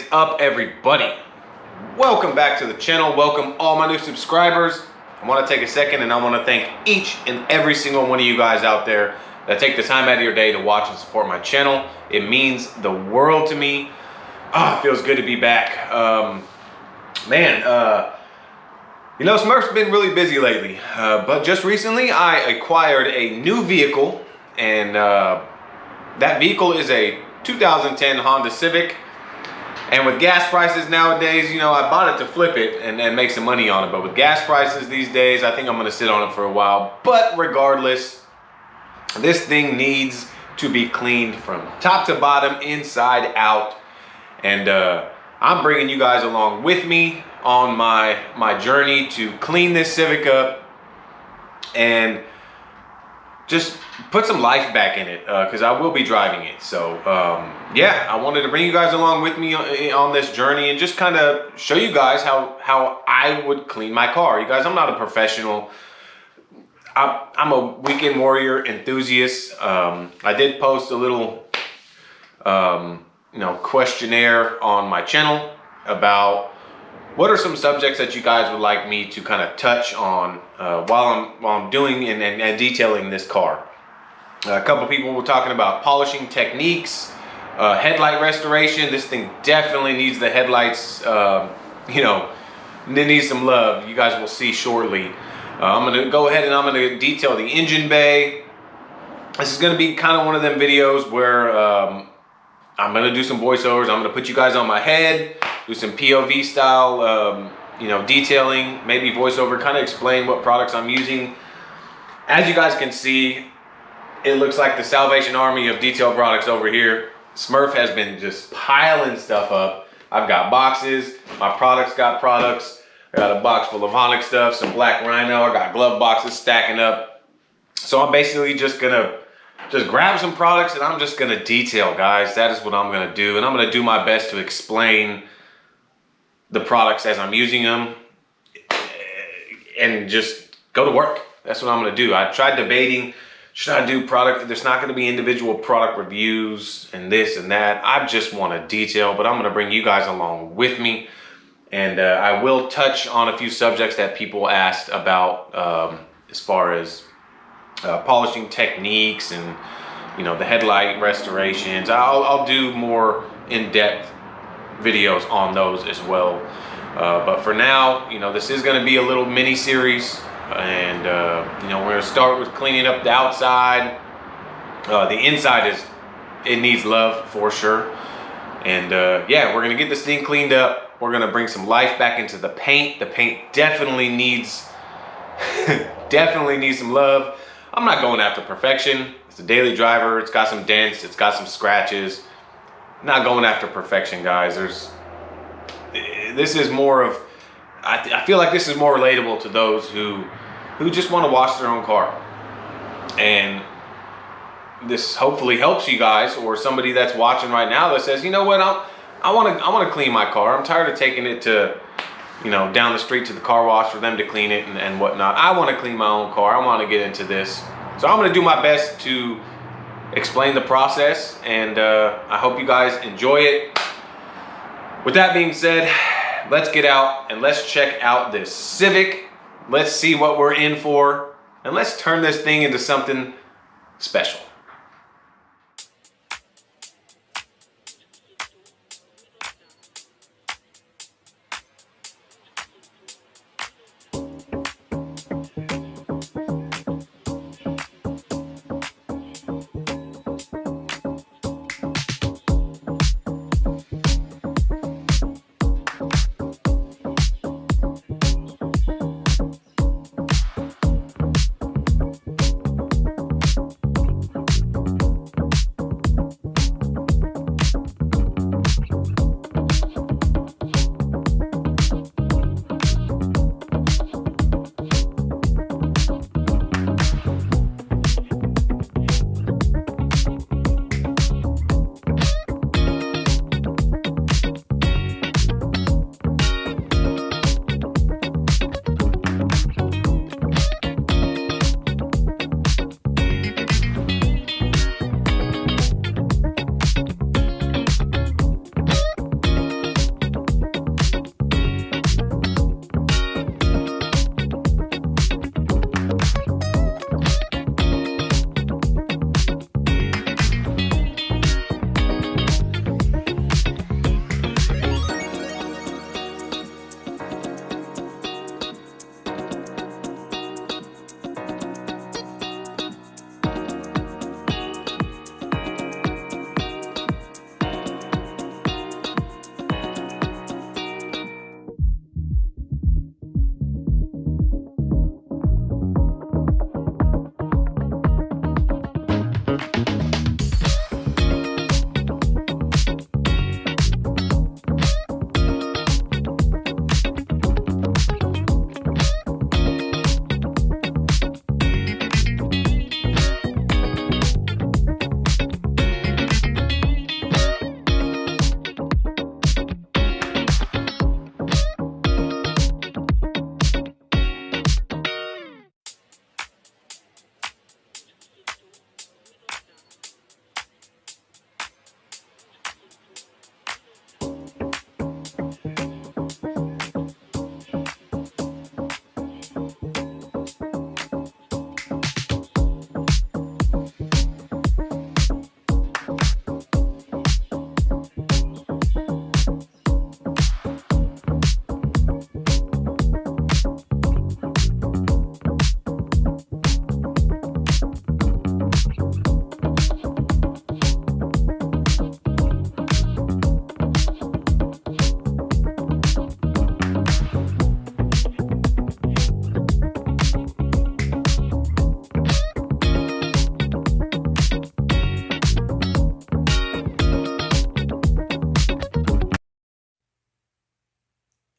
is up, everybody? Welcome back to the channel. Welcome all my new subscribers. I want to take a second and I want to thank each and every single one of you guys out there that take the time out of your day to watch and support my channel. It means the world to me. It feels good to be back. You know, SMURFS been really busy lately, but just recently I acquired a new vehicle, and that vehicle is a 2010 Honda Civic. And with gas prices nowadays, you know, I bought it to flip it and make some money on it. But with gas prices these days, I think I'm going to sit on it for a while. But regardless, this thing needs to be cleaned from top to bottom, inside out. And I'm bringing you guys along with me on my journey to clean this Civic up and just put some life back in it, because I will be driving it. So yeah, I wanted to bring you guys along with me on this journey and just kind of show you guys how I would clean my car. You guys, I'm not a professional. I'm a weekend warrior enthusiast. I did post a little questionnaire on my channel about what are some subjects that you guys would like me to kind of touch on while I'm doing and detailing this car. A couple people were talking about polishing techniques, headlight restoration. This thing definitely needs the headlights, it needs some love. You guys will see shortly. I'm going to go ahead and I'm going to detail the engine bay. This is going to be kind of one of them videos where I'm going to do some voiceovers. I'm going to put you guys on my head, do some POV style, detailing, maybe voiceover, kind of explain what products I'm using. As you guys can see, it looks like the Salvation Army of detail products over here. SMURF has been just piling stuff up. I've got boxes. My products got products. I got a box full of Onyx stuff, some Black Rhino. I got glove boxes stacking up. So I'm basically just gonna grab some products and I'm just gonna detail, guys. That is what I'm gonna do. And I'm gonna do my best to explain the products as I'm using them and just go to work. That's what I'm gonna do. I tried debating, should I do product? There's not gonna be individual product reviews and this and that. I just wanna detail, but I'm gonna bring you guys along with me. And I will touch on a few subjects that people asked about as far as polishing techniques and, the headlight restorations. I'll do more in-depth videos on those as well. But for now, this is going to be a little mini series. And, we're going to start with cleaning up the outside. The inside it needs love for sure. And yeah, we're going to get this thing cleaned up. We're going to bring some life back into the paint. The paint definitely needs some love. I'm not going after perfection. It's a daily driver. It's got some dents. It's got some scratches. Not going after perfection, guys. This is more of, I feel like this is more relatable to those who just want to wash their own car. And this hopefully helps you guys, or somebody that's watching right now that says, you know what, I want to clean my car. I'm tired of taking it to, down the street to the car wash for them to clean it and whatnot. I want to clean my own car. I want to get into this. So I'm going to do my best to explain the process, and I hope you guys enjoy it. With that being said, let's get out and let's check out this Civic. Let's see what we're in for, and let's turn this thing into something special.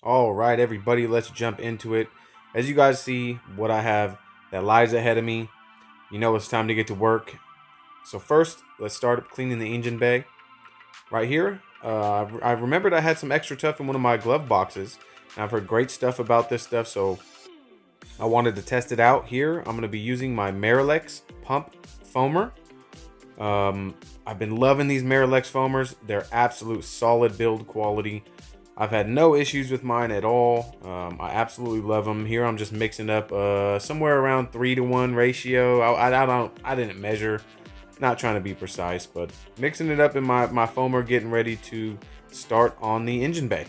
All right, everybody, let's jump into it. As you guys see what I have that lies ahead of me, you know it's time to get to work. So first, let's start cleaning the engine bay. Right here, I remembered I had some extra tough in one of my glove boxes. And I've heard great stuff about this stuff, so I wanted to test it out here. I'm going to be using my MAROLEX pump foamer. I've been loving these MAROLEX foamers. They're absolute solid build quality. I've had no issues with mine at all. I absolutely love them. Here I'm just mixing up somewhere around 3-to-1 ratio. I didn't measure, not trying to be precise, but mixing it up in my foamer, getting ready to start on the engine bay.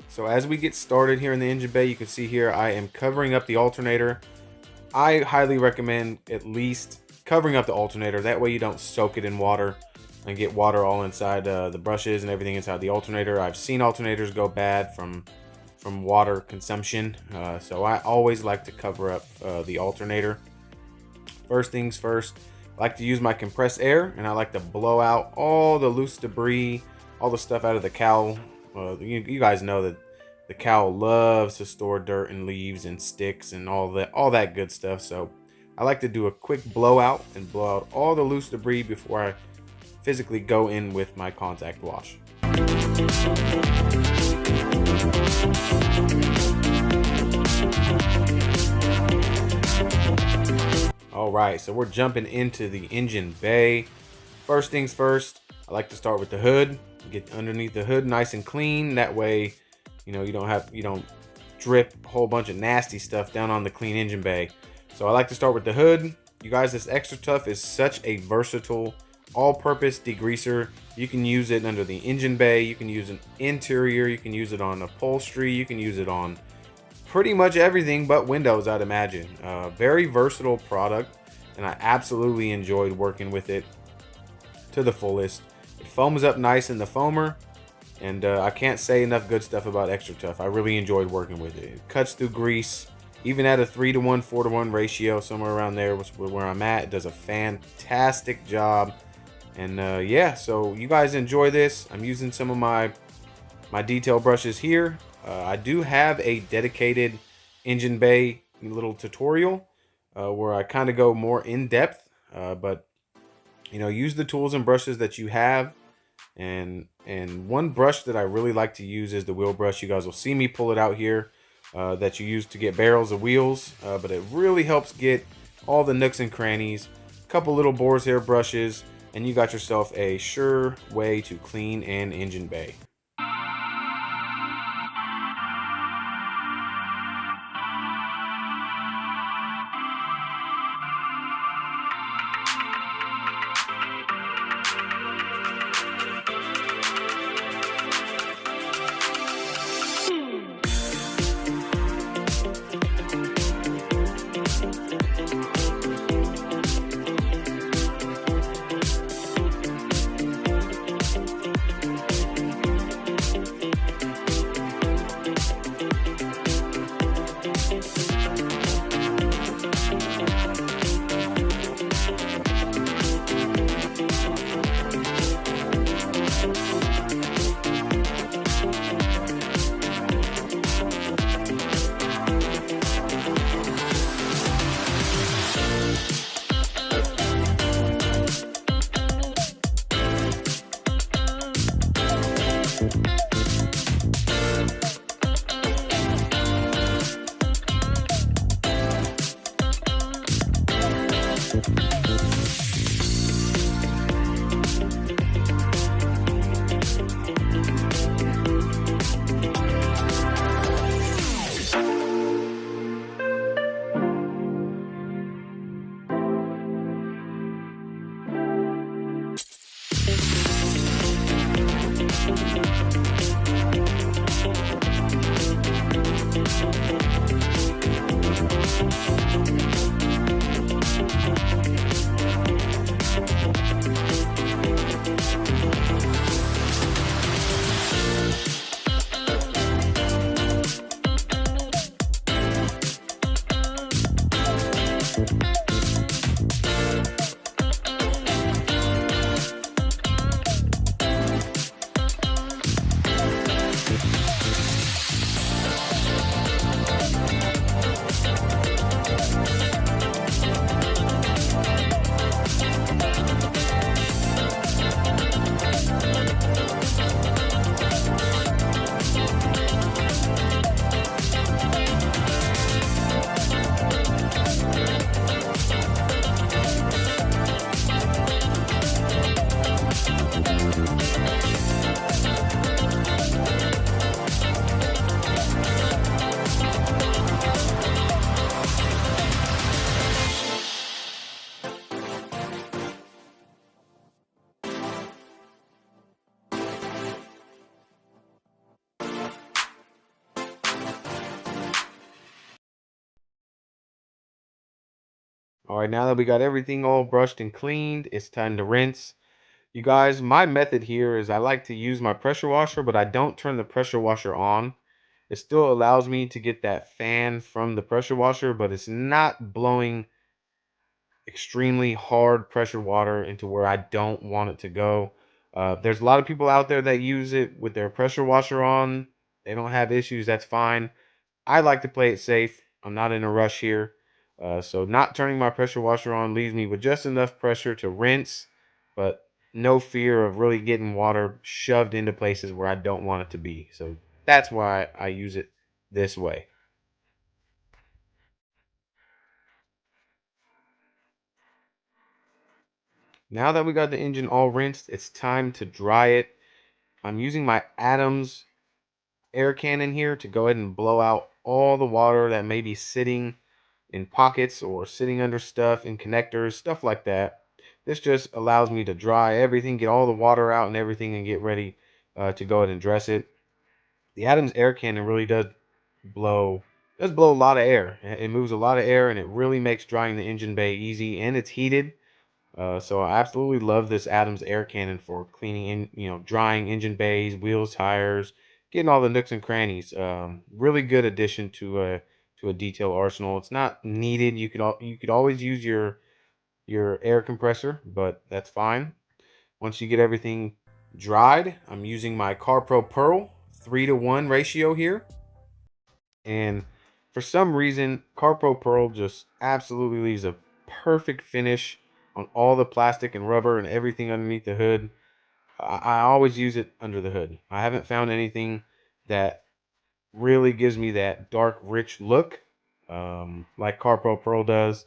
So as we get started here in the engine bay, you can see here I am covering up the alternator. I highly recommend at least covering up the alternator. That way you don't soak it in water and get water all inside the brushes and everything inside the alternator. I've seen alternators go bad from water consumption, so I always like to cover up the alternator. First things first, I like to use my compressed air, and I like to blow out all the loose debris, all the stuff out of the cowl. You guys know that the cowl loves to store dirt and leaves and sticks and all that good stuff. So I like to do a quick blowout and blow out all the loose debris before I physically go in with my contact wash. All right, so we're jumping into the engine bay. First things first, I like to start with the hood. Get underneath the hood nice and clean. That way, you know, you don't drip a whole bunch of nasty stuff down on the clean engine bay. So I like to start with the hood. You guys, this Extra Tough is such a versatile all-purpose degreaser. You can use it under the engine bay, you can use it interior, you can use it on upholstery, you can use it on pretty much everything but windows, I'd imagine. Very versatile product, and I absolutely enjoyed working with it to the fullest. It foams up nice in the foamer, and I can't say enough good stuff about Extra Tough. I really enjoyed working with it. It cuts through grease, even at a 3-to-1, 4-to-1 ratio, somewhere around there was where I'm at. It does a fantastic job. And yeah, so you guys enjoy this. I'm using some of my detail brushes here. I do have a dedicated engine bay little tutorial where I kind of go more in depth, but you know, use the tools and brushes that you have. And one brush that I really like to use is the wheel brush. You guys will see me pull it out here, that you use to get barrels of wheels, but it really helps get all the nooks and crannies. A couple little boar's hair brushes, and you got yourself a sure way to clean an engine bay. All right, now that we got everything all brushed and cleaned, it's time to rinse. You guys, my method here is I like to use my pressure washer, but I don't turn the pressure washer on. It still allows me to get that fan from the pressure washer, but it's not blowing extremely hard pressure water into where I don't want it to go. There's a lot of people out there that use it with their pressure washer on. They don't have issues. That's fine. I like to play it safe. I'm not in a rush here. So not turning my pressure washer on leaves me with just enough pressure to rinse, but no fear of really getting water shoved into places where I don't want it to be. So that's why I use it this way. Now that we got the engine all rinsed, it's time to dry it. I'm using my Adams air cannon here to go ahead and blow out all the water that may be sitting in pockets or sitting under stuff in connectors, stuff like that. This just allows me to dry everything, get all the water out and everything, and get ready to go ahead and dress it. The Adams air cannon really blow does blow a lot of air. It moves a lot of air, and it really makes drying the engine bay easy, and it's heated. So I absolutely love this Adams air cannon for cleaning in, drying engine bays, wheels, tires, getting all the nooks and crannies. Really good addition to a detail arsenal. It's not needed. You could always use your air compressor, but that's fine. Once you get everything dried, I'm using my CarPro Pearl 3-to-1 ratio here. And for some reason, CarPro Pearl just absolutely leaves a perfect finish on all the plastic and rubber and everything underneath the hood. I always use it under the hood. I haven't found anything that really gives me that dark, rich look like CarPro Pearl does.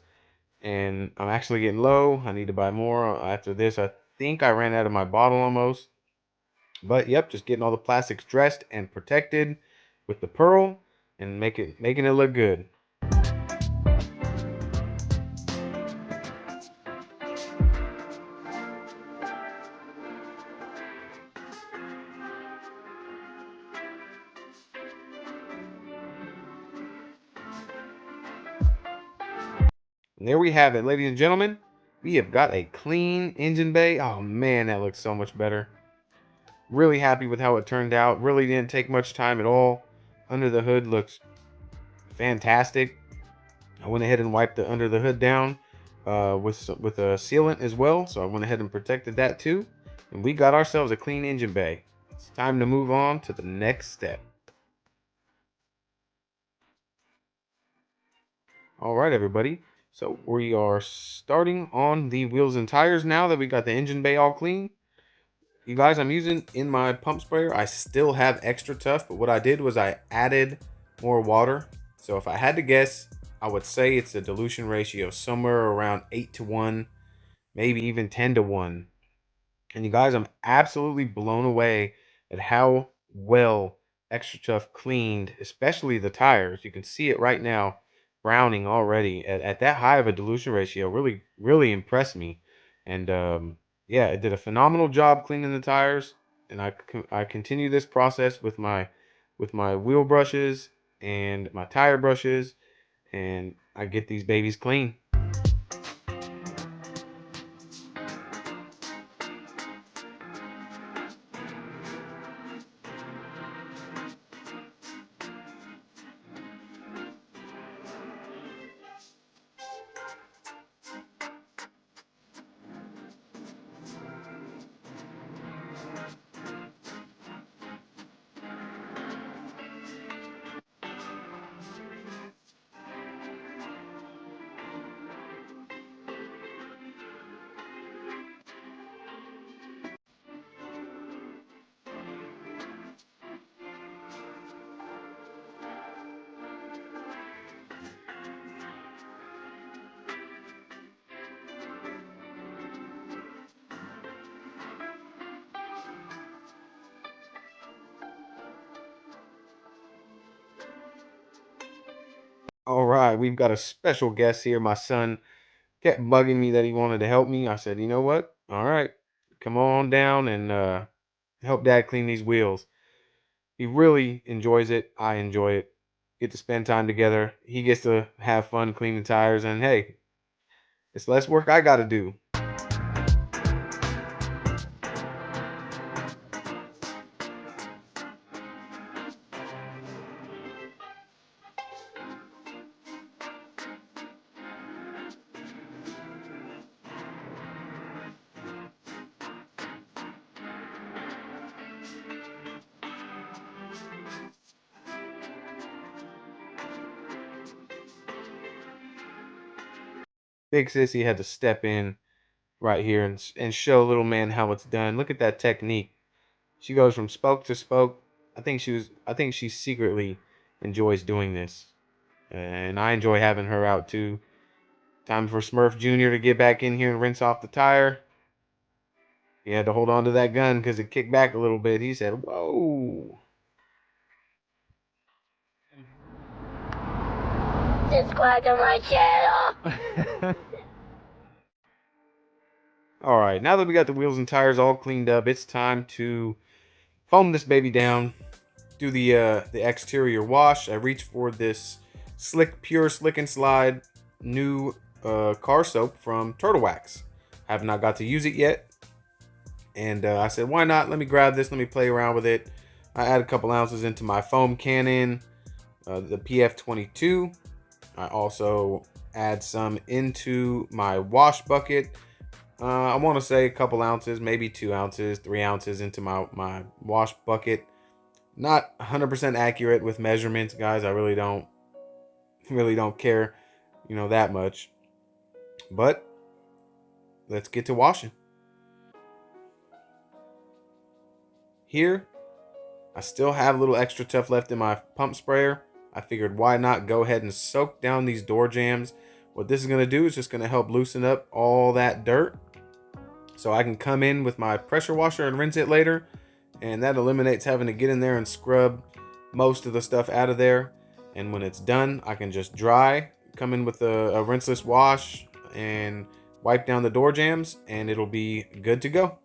And I'm actually getting low. I need to buy more. After this, I think I ran out of my bottle almost. But yep, just getting all the plastics dressed and protected with the pearl and making it look good. And there we have it, ladies and gentlemen. We have got a clean engine bay. Oh man, that looks so much better. Really happy with how it turned out. Really didn't take much time at all. Under the hood looks fantastic. I went ahead and wiped the under the hood down with a sealant as well. So I went ahead and protected that too. And we got ourselves a clean engine bay. It's time to move on to the next step. All right, everybody. So we are starting on the wheels and tires now that we got the engine bay all clean. You guys, I'm using in my pump sprayer. I still have extra tough, but what I did was I added more water. So if I had to guess, I would say it's a dilution ratio somewhere around 8-to-1, maybe even 10-to-1. And you guys, I'm absolutely blown away at how well Extra Tough cleaned, especially the tires. You can see it right now, browning already at that high of a dilution ratio. Really, really impressed me. And yeah, it did a phenomenal job cleaning the tires. And I continue this process with my wheel brushes and my tire brushes, and I get these babies clean. All right, we've got a special guest here. My son kept bugging me that he wanted to help me. I said, you know what? All right, come on down and help Dad clean these wheels. He really enjoys it. I enjoy it. Get to spend time together. He gets to have fun cleaning tires, and hey, It's less work I gotta do. Big Sissy had to step in right here and show little man how it's done. Look at that technique. She goes from spoke to spoke. I think she secretly enjoys doing this. And I enjoy having her out too. Time for Smurf Jr. to get back in here and rinse off the tire. He had to hold on to that gun because it kicked back a little bit. He said, "Whoa." Subscribe to my channel. All right, now that we got the wheels and tires all cleaned up, it's time to foam this baby down. Do the exterior wash. I reached for this Pure Slick and Slide new car soap from Turtle Wax. Have not got to use it yet, and I said, why not? Let me grab this. Let me play around with it. I add a couple ounces into my foam cannon, the PF22. I also add some into my wash bucket. I want to say a couple ounces, maybe 2 ounces, 3 ounces into my wash bucket. Not 100% accurate with measurements, guys. I really don't care, that much. But let's get to washing. Here, I still have a little extra tough left in my pump sprayer. I figured why not go ahead and soak down these door jambs. What this is going to do is just going to help loosen up all that dirt, so I can come in with my pressure washer and rinse it later. And that eliminates having to get in there and scrub most of the stuff out of there. And when it's done, I can just dry, come in with a rinseless wash and wipe down the door jambs, and it'll be good to go.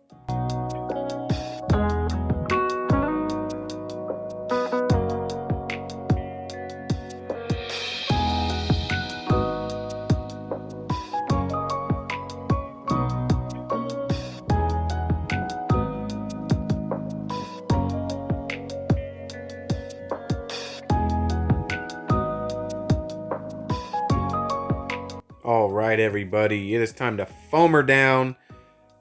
All right, everybody, it is time to foam her down.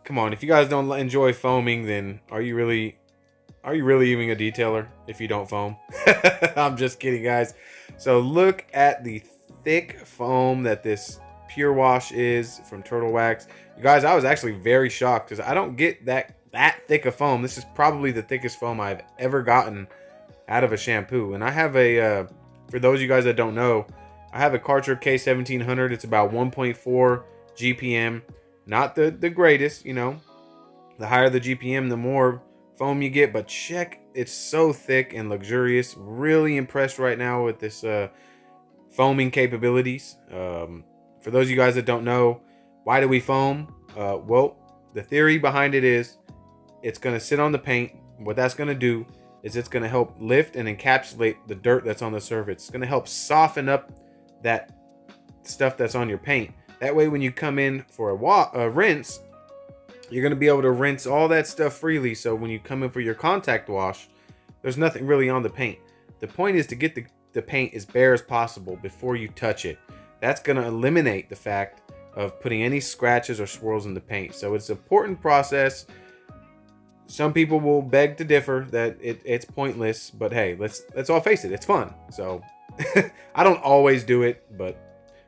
Come on, if you guys don't enjoy foaming, then are you really even a detailer if you don't foam? I'm just kidding, guys. So look at the thick foam that this Pure Wash is from Turtle Wax. You guys, I was actually very shocked because I don't get that thick of foam. This is probably the thickest foam I've ever gotten out of a shampoo. And I have a, for those of you guys that don't know, I have a Karcher K1700. It's about 1.4 GPM. Not the greatest, The higher the GPM, the more foam you get. But check, it's so thick and luxurious. Really impressed right now with this foaming capabilities. For those of you guys that don't know, why do we foam? Well, the theory behind it is it's going to sit on the paint. What that's going to do is it's going to help lift and encapsulate the dirt that's on the surface. It's going to help soften up that stuff that's on your paint. That way, when you come in for a rinse, you're going to be able to rinse all that stuff freely. So when you come in for your contact wash, there's nothing really on the paint. The point is to get the paint as bare as possible before you touch it. That's going to eliminate the fact of putting any scratches or swirls in the paint. So it's an important process. Some people will beg to differ that it's pointless, but hey, let's all face it, it's fun. So I don't always do it, but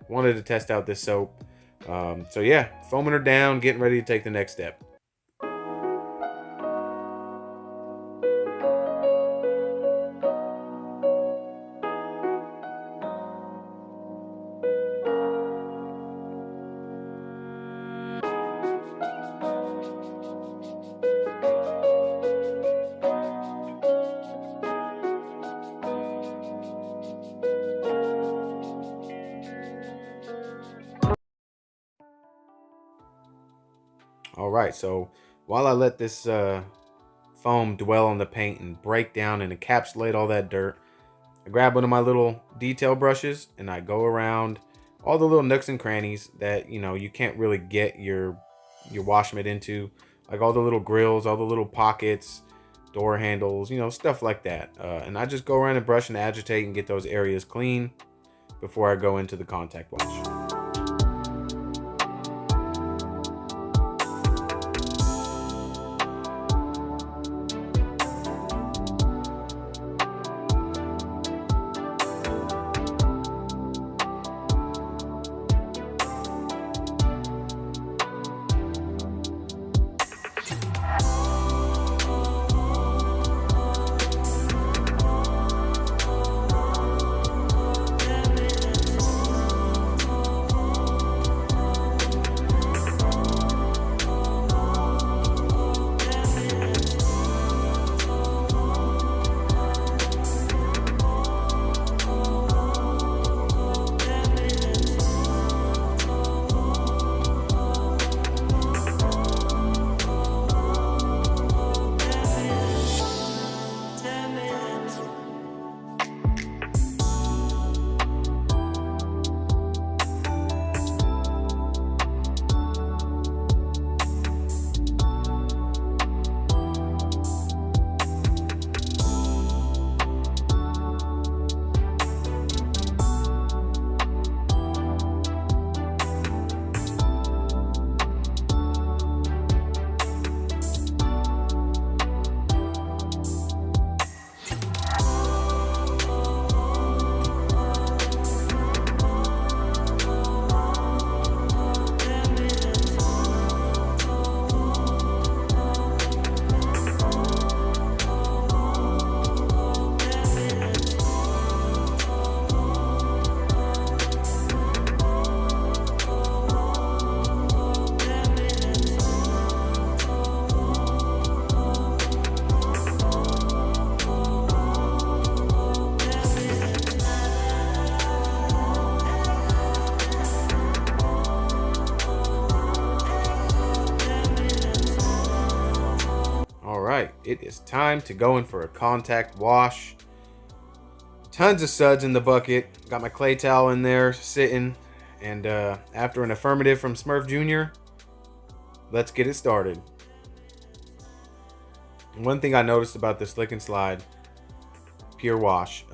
wanted to test out this soap. So yeah, foaming her down, getting ready to take the next step. All right, so while I let this foam dwell on the paint and break down and encapsulate all that dirt, I grab one of my little detail brushes and I go around all the little nooks and crannies that, you know, you can't really get your wash mitt into, like all the little grills, all the little pockets, door handles, you know, stuff like that. And I just go around and brush and agitate and get those areas clean before I go into the contact wash. Right, it is time to go in for a contact wash. Tons of suds in the bucket. Got my clay towel in there sitting, and after an affirmative from Smurf Jr., let's get it started. One thing I noticed about the Slick and Slide Pure Wash,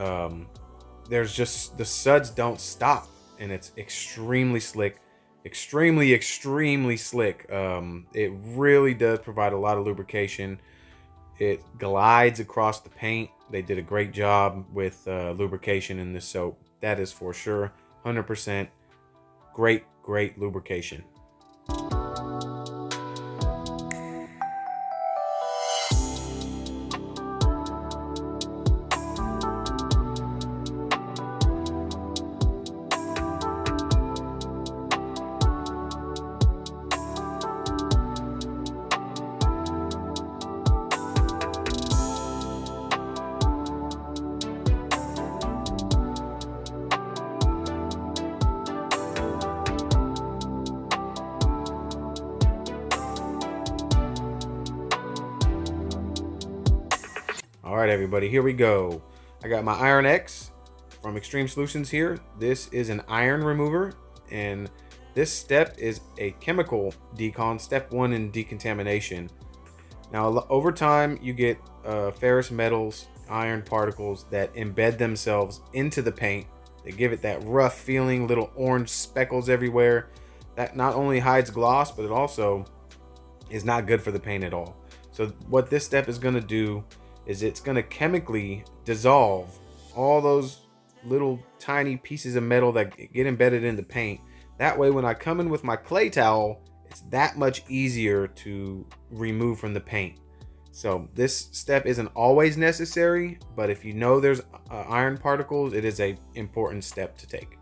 there's just, the suds don't stop, and it's extremely slick, extremely slick. It really does provide a lot of lubrication. It glides across the paint. They did a great job with lubrication in this soap. That is for sure. 100% great lubrication. All right, everybody, here we go. I got my Iron X from Extreme Solutions here. This is an iron remover, and this step is a chemical decon, step 1 in decontamination. Now, over time, you get ferrous metals, iron particles that embed themselves into the paint. They give it that rough feeling, little orange speckles everywhere. That not only hides gloss, but it also is not good for the paint at all. So what this step is going to do is it's going to chemically dissolve all those little tiny pieces of metal that get embedded in the paint. That way, when I come in with my clay towel, it's that much easier to remove from the paint. So this step isn't always necessary, but if you know there's iron particles, it is an important step to take.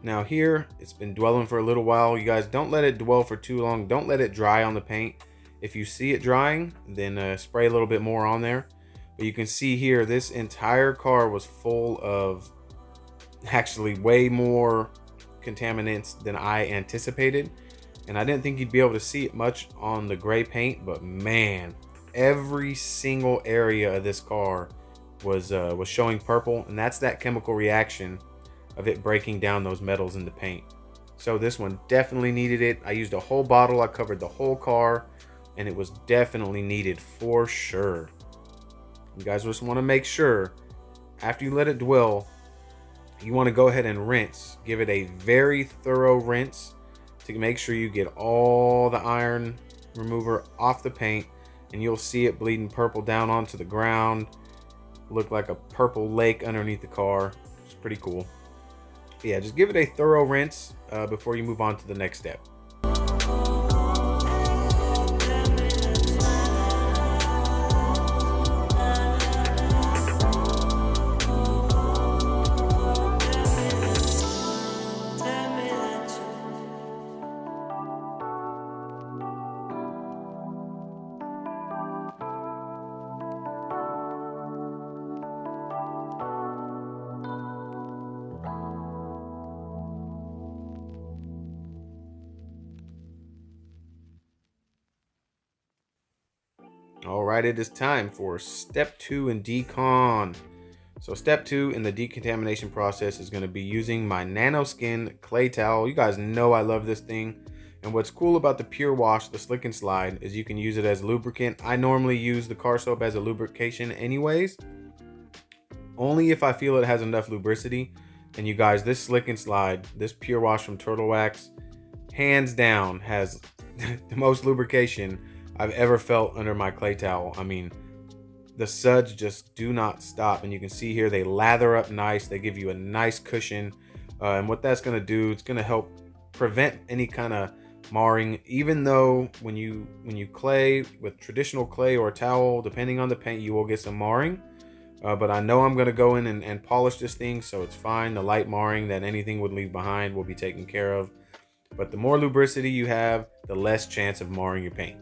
Now here, it's been dwelling for a little while. You guys, don't let it dwell for too long. Don't let it dry on the paint. If you see it drying, then spray a little bit more on there. But you can see here, this entire car was full of actually way more contaminants than I anticipated. And I didn't think you'd be able to see it much on the gray paint, but man, every single area of this car was showing purple, and that's that chemical reaction of it breaking down those metals in the paint. So this one definitely needed it. I used a whole bottle. I covered the whole car, and it was definitely needed for sure. You guys just want to make sure after you let it dwell, you want to go ahead and rinse. Give it a very thorough rinse to make sure you get all the iron remover off the paint, and you'll see it bleeding purple down onto the ground. Look like a purple lake underneath the car. It's pretty cool. But yeah, just give it a thorough rinse before you move on to the next step. All right, it is time for step 2 in decon. So step 2 in the decontamination process is going to be using my nanoskin clay towel. You guys know I love this thing. And what's cool about the pure wash, the slick and slide, is you can use it as lubricant. I normally use the car soap as a lubrication anyways, only if I feel it has enough lubricity. And you guys, this slick and slide, this pure wash from Turtle Wax, hands down has the most lubrication I've ever felt under my clay towel. I mean, the suds just do not stop, and you can see here they lather up nice. They give you a nice cushion, and what that's going to do, it's going to help prevent any kind of marring. Even though when you clay with traditional clay or towel, depending on the paint, you will get some marring, but I know I'm going to go in and polish this thing, so it's fine. The light marring that anything would leave behind will be taken care of, but the more lubricity you have, the less chance of marring your paint.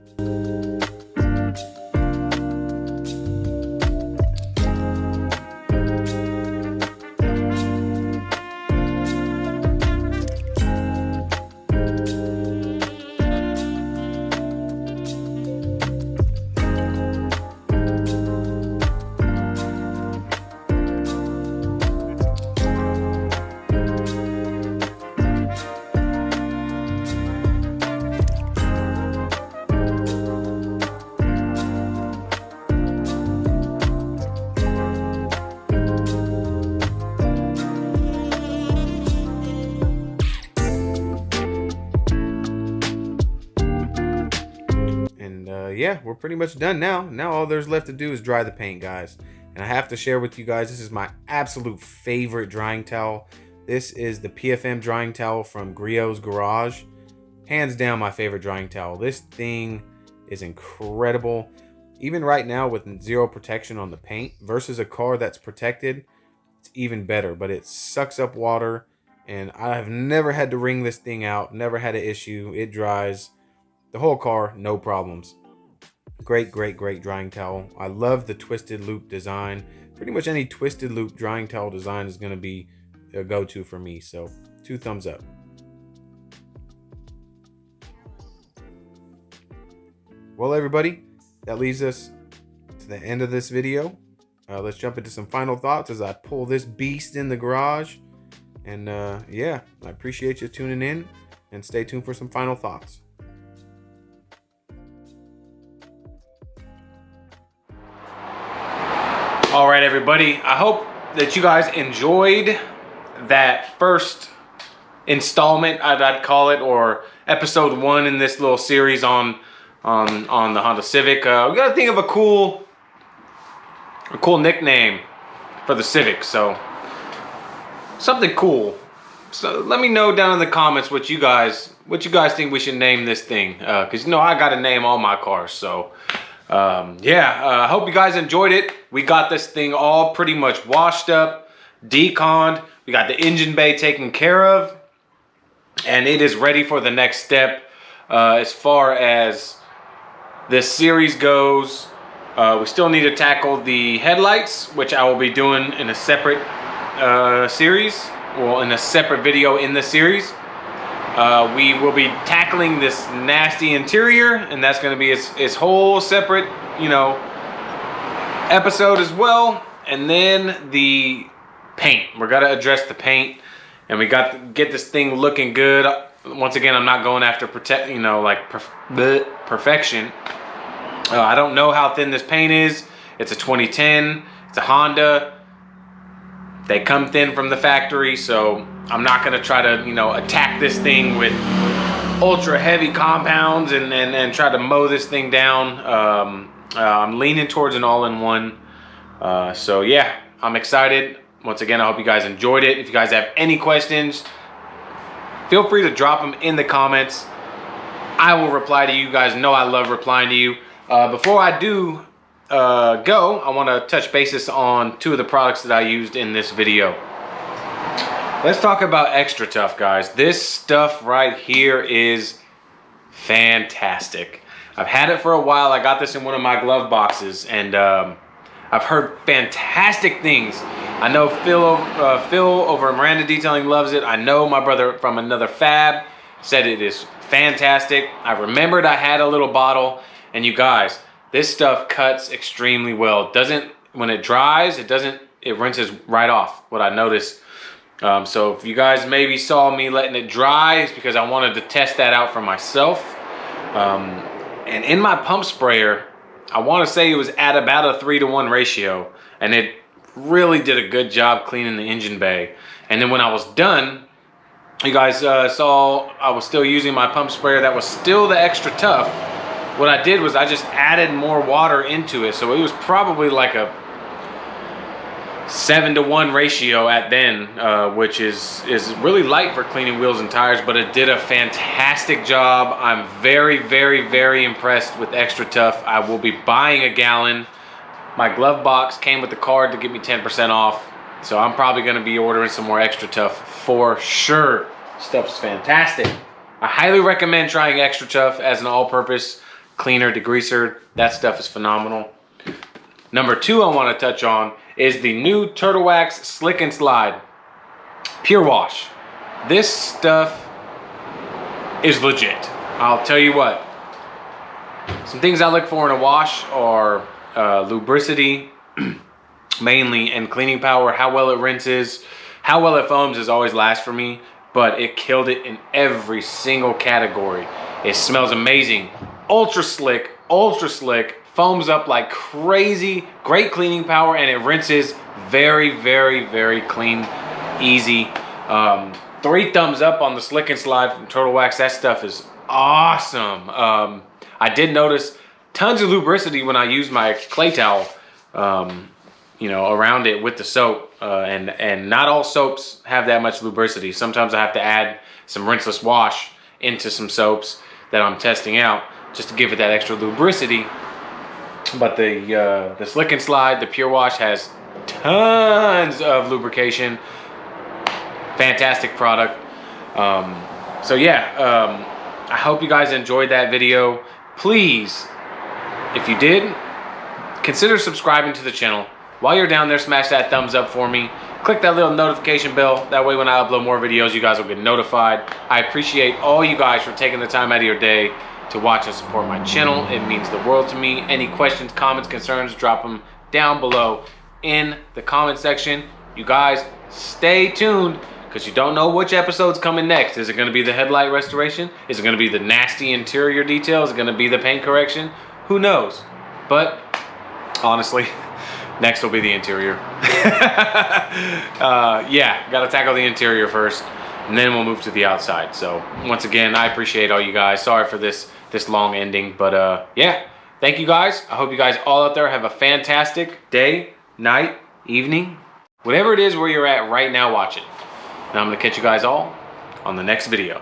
Yeah, we're pretty much done now. Now all there's left to do is dry the paint, guys. And I have to share with you guys, this is my absolute favorite drying towel. This is the PFM drying towel from Griot's Garage. Hands down my favorite drying towel. This thing is incredible. Even right now with zero protection on the paint versus a car that's protected, it's even better. But it sucks up water, and I have never had to wring this thing out. Never had an issue. It dries the whole car, no problems. Great drying towel. I love the twisted loop design. Pretty much any twisted loop drying towel design is going to be a go-to for me. So 2 thumbs up. Well, everybody, that leads us to the end of this video. Let's jump into some final thoughts as I pull this beast in the garage. And yeah, I appreciate you tuning in, and stay tuned for some final thoughts. All right, everybody. I hope that you guys enjoyed that first installment, I'd call it, or episode 1 in this little series on the Honda Civic. We gotta think of a cool nickname for the Civic. So something cool. So let me know down in the comments what you guys think we should name this thing. Because you know I gotta name all my cars. So. I hope you guys enjoyed it. We got this thing all pretty much washed up, deconned. We got the engine bay taken care of, and it is ready for the next step. As far as this series goes, we still need to tackle the headlights, which I will be doing in a separate series, well, in a separate video in the series. We will be tackling this nasty interior, and that's going to be its whole separate, episode as well. and then the paint. We're gonna address the paint, and we got to get this thing looking good. Once again, I'm not going after perfection. I don't know how thin this paint is. It's a 2010. It's a Honda. They come thin from the factory, so I'm not gonna try to, attack this thing with ultra heavy compounds and try to mow this thing down. I'm leaning towards an all-in-one. So yeah, I'm excited. Once again, I hope you guys enjoyed it. If you guys have any questions, feel free to drop them in the comments. I will reply to you. You guys know I love replying to you. Before I do go, I want to touch bases on 2 of the products that I used in this video. Let's talk about Extra Tough, guys. This stuff right here is fantastic. I've had it for a while. I got this in one of my glove boxes, and I've heard fantastic things. I know Phil over at Miranda Detailing loves it. I know my brother from another fab said it is fantastic. I remembered I had a little bottle, and you guys, this stuff cuts extremely well. When it dries, it rinses right off, what I noticed. So if you guys maybe saw me letting it dry, it's because I wanted to test that out for myself. And in my pump sprayer, I want to say it was at about a 3-to-1 ratio, and it really did a good job cleaning the engine bay. And then when I was done, you guys saw I was still using my pump sprayer that was still the Extra Tough. What I did was I just added more water into it, so it was probably like a 7-to-1 ratio at then, which is really light for cleaning wheels and tires, but it did a fantastic job. I'm very, very, very impressed with Extra Tough. I will be buying a gallon. My glove box came with the card to give me 10% off, so I'm probably going to be ordering some more Extra Tough for sure. Stuff's fantastic. I highly recommend trying Extra Tough as an all-purpose cleaner, degreaser. That stuff is phenomenal. Number 2 I want to touch on is the new Turtle Wax Slick and Slide Pure Wash. This stuff is legit. I'll tell you what. Some things I look for in a wash are lubricity, mainly, and cleaning power. How well it rinses, how well it foams is always last for me, but it killed it in every single category. It smells amazing. Ultra slick, foams up like crazy, great cleaning power, and it rinses very, very, very clean, easy. 3 thumbs up on the Slick and Slide from Turtle Wax. That stuff is awesome. I did notice tons of lubricity when I use my clay towel, around it with the soap, and not all soaps have that much lubricity. Sometimes I have to add some rinseless wash into some soaps that I'm testing out just to give it that extra lubricity. But the Slick and Slide, the Pure Wash, has tons of lubrication. Fantastic product. So yeah, I hope you guys enjoyed that video. Please, if you did, consider subscribing to the channel. While you're down there, smash that thumbs up for me. Click that little notification bell. That way when I upload more videos, you guys will get notified. I appreciate all you guys for taking the time out of your day to watch and support my channel. It means the world to me. Any questions, comments, concerns, drop them down below in the comment section. You guys stay tuned, because you don't know which episode's coming next. Is it going to be the headlight restoration? Is it going to be the nasty interior detail? Is it going to be the paint correction? Who knows? But honestly, next will be the interior. Yeah, got to tackle the interior first, and then we'll move to the outside. So once again, I appreciate all you guys. Sorry for this long ending, but yeah, thank you guys. I hope you guys all out there have a fantastic day, night, evening, whatever it is where you're at right now watching. And I'm going to catch you guys all on the next video.